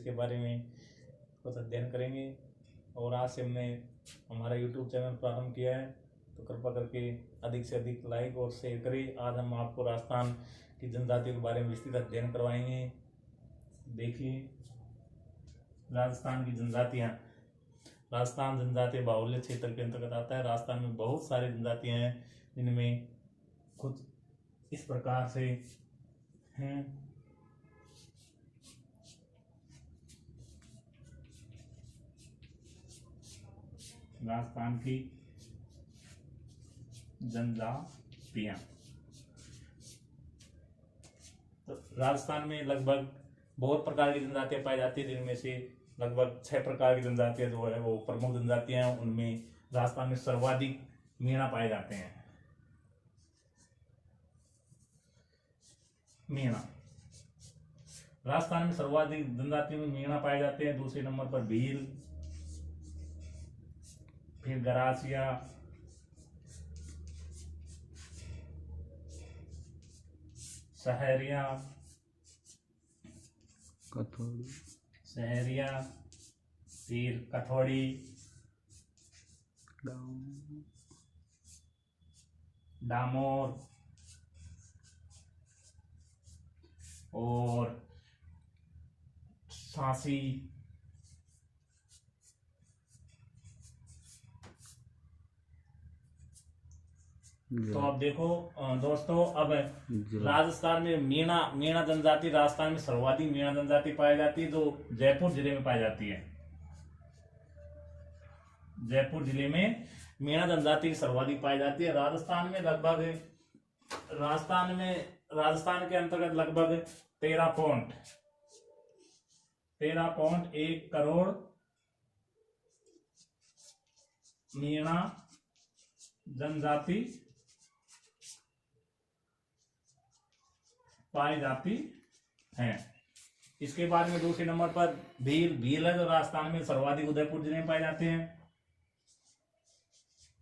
इसके बारे में कुछ अध्ययन करेंगे। और आज से हमने हमारा यूट्यूब चैनल प्रारंभ किया है, तो कृपा करके अधिक से अधिक लाइक और शेयर करें। आज हम आपको राजस्थान की जनजातियों के बारे में विस्तृत अध्ययन करवाएंगे। देखिए, राजस्थान की जनजातियाँ। राजस्थान जनजातीय बाहुल्य क्षेत्र के अंतर्गत आता है। राजस्थान में बहुत सारी जनजातियाँ हैं, जिनमें कुछ इस प्रकार से हैं। राजस्थान की जनजातियाँ। तो राजस्थान में लगभग बहुत प्रकार की जनजातियाँ पाई जाती है, जिनमें से लगभग 6 प्रकार की जनजातियाँ जो है वो प्रमुख जनजातियाँ हैं। उनमें राजस्थान में सर्वाधिक मीणा पाए जाते हैं। मीणा राजस्थान में सर्वाधिक जनजातियों में मीणा पाए जाते हैं। दूसरे नंबर पर भील, फिर गरासिया, सहरिया, फिर कथोड़ी, डामोर और सांसी। तो अब देखो दोस्तों, अब राजस्थान में मीणा जनजाति, राजस्थान में सर्वाधिक मीणा जनजाति पाई जाती है, जो जयपुर जिले में पाई जाती है। जयपुर जिले में मीणा जनजाति सर्वाधिक पाई जाती है। राजस्थान में लगभग राजस्थान के अंतर्गत लगभग 13.1 करोड़ मीणा जनजाति पाई जाती है। इसके बाद में दूसरे नंबर पर भील है, जो राजस्थान में सर्वाधिक उदयपुर जिले में पाए जाते हैं।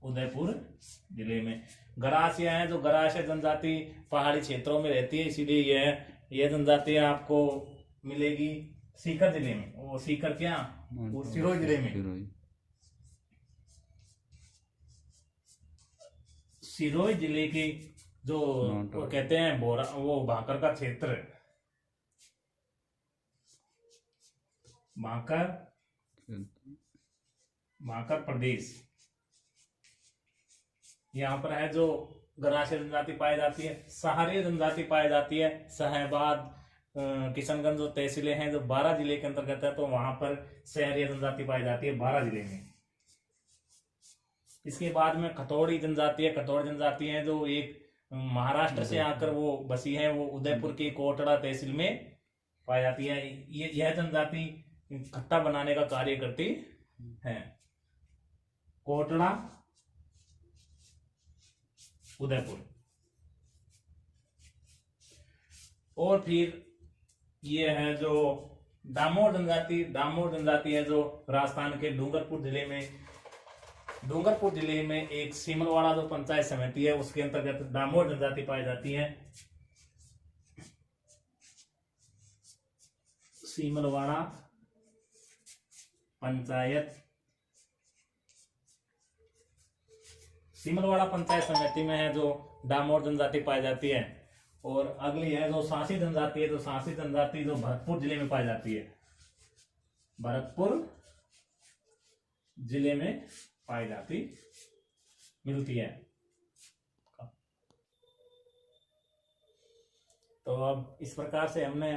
उदयपुर जिले में गरासिया है, जो गरासिया जनजाति पहाड़ी क्षेत्रों में रहती है, इसीलिए यह जनजाति आपको मिलेगी सीकर जिले में। वो सीकर क्या, वो सिरोही जिले में। सिरोही जिले की जो वो कहते हैं वो भाकर का क्षेत्र, भाकर प्रदेश, यहाँ पर है जो गरासिया जनजाति पाई जाती है। सहारिया जनजाति पाई जाती है। साहेबाद, किशनगंज जो तहसीलें हैं जो 12 जिले के अंतर्गत है, तो वहां पर सहरिया जनजाति पाई जाती है 12 जिले में। इसके बाद में खतौड़ी जनजाति है। खतौड़ी जनजाति है जो एक महाराष्ट्र से आकर वो बसी है, वो उदयपुर की कोटड़ा तहसील में पाई जाती है। यह जनजाति खट्टा बनाने का कार्य करती है। कोटड़ा, उदयपुर। और फिर ये है जो डामोर जनजाति है, जो राजस्थान के डूंगरपुर जिले में एक सीमलवाड़ा जो पंचायत समिति है, उसके अंतर्गत डामोर जनजाति पाई जाती है। सीमलवाड़ा पंचायत समिति में है जो डामोर जनजाति पाई जाती है। और अगली है जो सांसी जनजाति है, जो भरतपुर जिले में पाई जाती है। भरतपुर जिले में पाई जाती मिलती है। तो अब इस प्रकार से हमने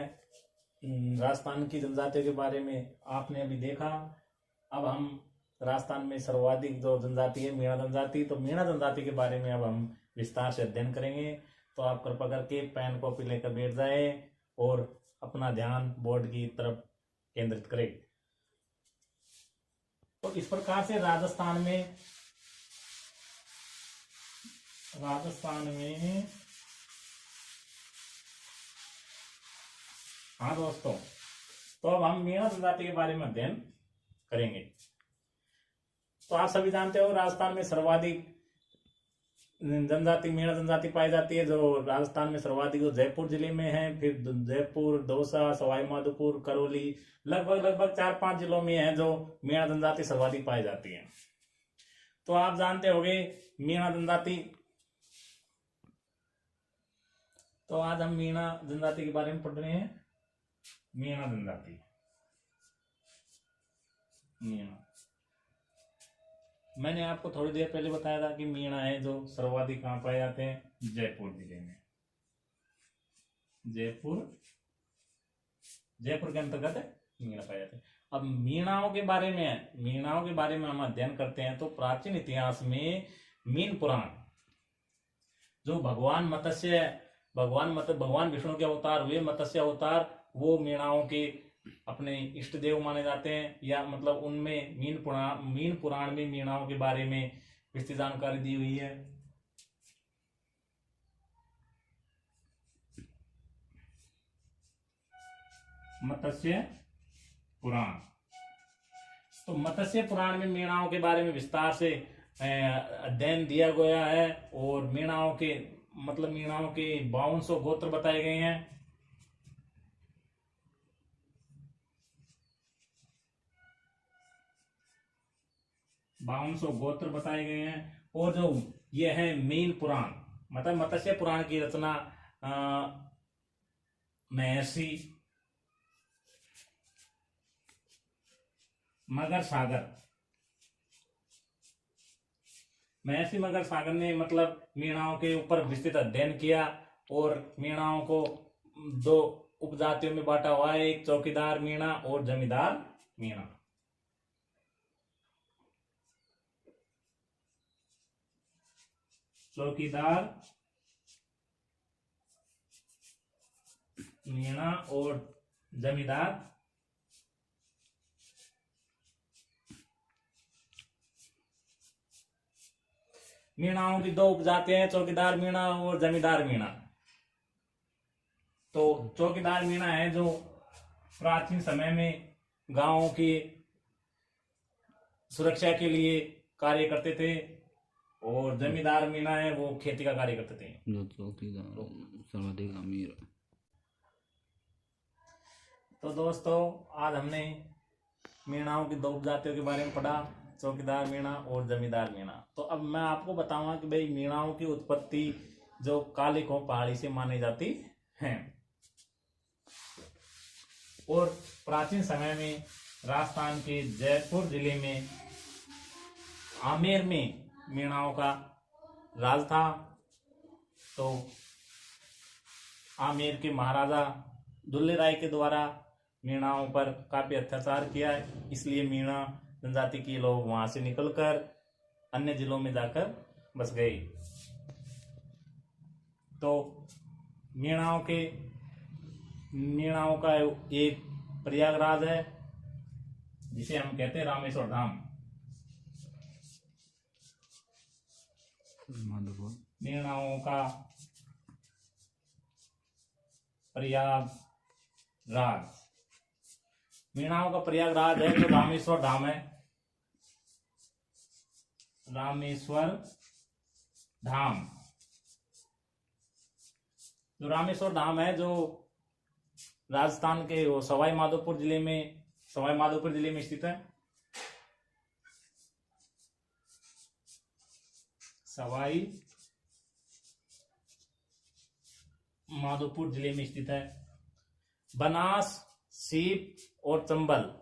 राजस्थान की जनजातियों के बारे में आपने अभी देखा। अब हम राजस्थान में सर्वाधिक जो जनजाति है मीणा जनजाति, तो मीणा जनजाति के बारे में अब हम विस्तार से अध्ययन करेंगे। तो आप कृपा करके पेन कॉपी लेकर बैठ जाए और अपना ध्यान बोर्ड की तरफ केंद्रित करें। तो इस प्रकार से राजस्थान में हाँ दोस्तों, तो अब हम मीणा जनजाति के बारे में अध्ययन करेंगे। तो आप सभी जानते हो राजस्थान में सर्वाधिक जनजाति मीणा जनजाति पाई जाती है, जो राजस्थान में सर्वाधिक जो जयपुर जिले में है, फिर जयपुर, दौसा, सवाई माधोपुर, करौली, लगभग लगभग 4-5 जिलों में है जो मीणा जनजाति सर्वाधिक पाई जाती है। तो आप जानते होंगे मीणा जनजाति। तो आज हम मीणा जनजाति के बारे में पढ़ रहे हैं। मीणा जनजाति, मीणा, मैंने आपको थोड़ी देर पहले बताया था कि मीणा है जो सर्वाधिक कहां पाए जाते हैं, जयपुर जिले में। जयपुर के अंतर्गत मीणा पाए जाते हैं। अब मीणाओं के बारे में हम अध्ययन करते हैं तो प्राचीन इतिहास में मीन पुराण, जो भगवान विष्णु के अवतार हुए, मत्स्य अवतार, वो मीणाओं के अपने इष्ट देव माने जाते हैं, या मतलब उनमें मीन पुराण में मीणाओं के बारे में विस्तृत जानकारी दी हुई है। मत्स्य पुराण, तो मत्स्य पुराण में मीणाओं के बारे में विस्तार से अध्ययन दिया गया है, और मीणाओं के 5200 गोत्र बताए गए हैं। गोत्र बताए गए हैं। और जो ये है मीन पुराण, मतलब मत्स्य पुराण की रचना महर्षि मगर सागर ने मतलब मीणाओं के ऊपर विस्तृत अध्ययन किया, और मीणाओं को 2 उपजातियों में बांटा हुआ है, एक चौकीदार मीणा और जमींदार मीणा। चौकीदार मीणा और जमींदार मीणाओं की 2 उपजातियां हैं, चौकीदार मीणा और जमींदार मीणा। तो चौकीदार मीणा है जो प्राचीन समय में गांवों की सुरक्षा के लिए कार्य करते थे, और जमींदार मीणा है वो खेती का कार्य करते थे। जो चौकीदार सर्वाधिक अमीर। तो दोस्तों, आज हमने मीणाओं की 2 उपजातियों के बारे में पढ़ा, चौकीदार मीणा और जमींदार मीणा। तो अब मैं आपको बताऊंगा कि भाई मीणाओं की उत्पत्ति जो कालिको पहाड़ी से मानी जाती है, और प्राचीन समय में राजस्थान के जयपुर जिले में आमेर में मीणाओं का राज था। तो आमेर के महाराजा दुल्ले राय के द्वारा मीणाओं पर काफी अत्याचार किया है, इसलिए मीणा जनजाति के लोग वहां से निकलकर अन्य जिलों में जाकर बस गए। तो मीणाओं का एक प्रयागराज है जिसे हम कहते हैं रामेश्वर धाम। मीणाओं का प्रयागराज है जो रामेश्वर धाम है। रामेश्वर धाम है जो राजस्थान के वो सवाई माधोपुर जिले में स्थित है। सवाई माधोपुर जिले में स्थित है। बनास, सीप और चंबल,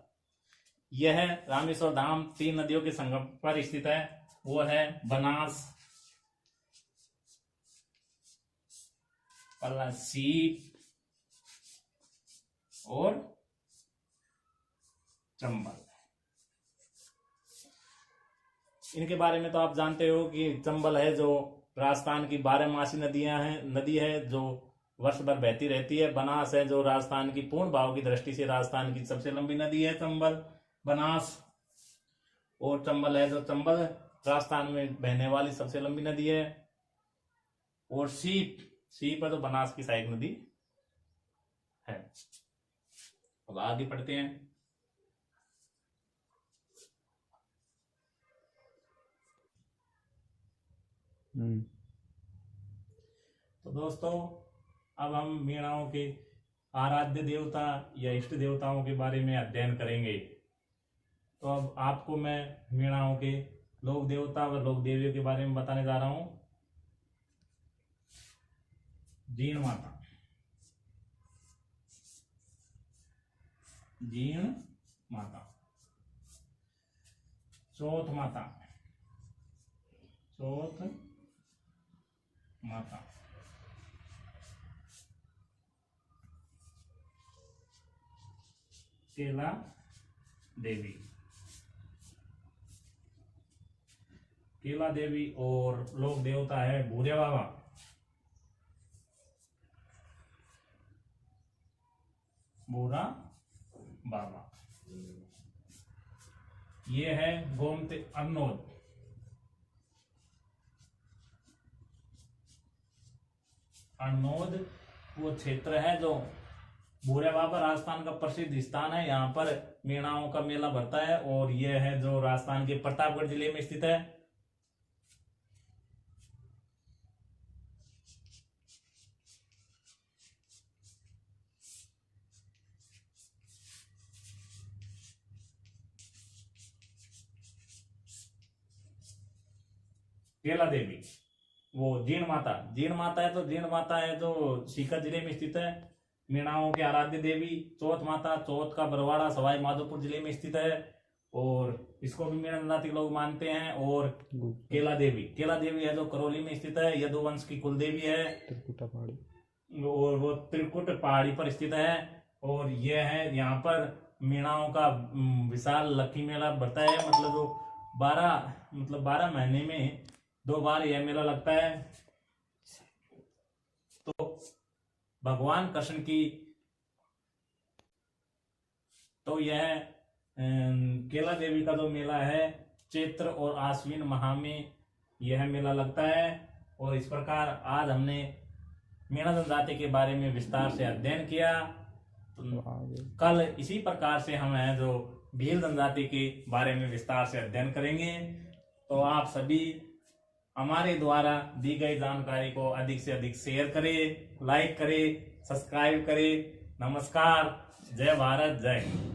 यह रामेश्वर धाम 3 नदियों के संगम पर स्थित है। वो है बनास, सीप और चंबल। इनके बारे में तो आप जानते हो कि चंबल है जो राजस्थान की 12मासी नदी है जो वर्ष भर बहती रहती है। बनास है जो राजस्थान की पूर्ण भाव की दृष्टि से राजस्थान की सबसे लंबी नदी है चंबल, बनास। और चंबल है जो चंबल राजस्थान में बहने वाली सबसे लंबी नदी है। और सीप है तो बनास की सहायक नदी है। अब आगे पढ़ते हैं। दोस्तों अब हम मीणाओं के आराध्य देवता या इष्ट देवताओं के बारे में अध्ययन करेंगे। तो अब आपको मैं मीणाओं के लोक देवता व लोक देवियों के बारे में बताने जा रहा हूं। जीण माता, जीण माता, चौथ माता, चौथ माता, केला देवी, केला देवी और लोक देवता है भूरे बाबा, भूरा बाबा। ये है गोमती अरनोद, अरनोद वो क्षेत्र है जो भूरे बाबा राजस्थान का प्रसिद्ध स्थान है। यहाँ पर मीणाओं का मेला भरता है और यह है जो राजस्थान के प्रतापगढ़ जिले में स्थित है। केला देवी वो जीण माता, जीण माता है तो जीण माता है जो सीकर जिले में स्थित है। मीणाओं के आराध्य देवी चौथ माता, चौथ का बरवाड़ा सवाई माधोपुर जिले में स्थित है और इसको भी मीणा जनजाति के लोग मानते हैं। और केला देवी, केला देवी है जो करौली में स्थित है, यदुवंश की कुल देवी है और वो त्रिकुट पहाड़ी पर स्थित है। और यह है यहाँ पर मीणाओं का विशाल लक्की मेला भरता है। मतलब जो 12 महीने में 2 बार यह मेला लगता है। तो भगवान कृष्ण की तो यह केला देवी का जो मेला है चैत्र और आश्विन माह में यह मेला लगता है। और इस प्रकार आज हमने मीणा जनजाति के बारे में विस्तार से अध्ययन किया। तो कल इसी प्रकार से हम है जो भील जनजाति के बारे में विस्तार से अध्ययन करेंगे। तो आप सभी हमारे द्वारा दी गई जानकारी को अधिक से अधिक शेयर करें, लाइक करें, सब्सक्राइब करें। नमस्कार, जय भारत, जय हिंद।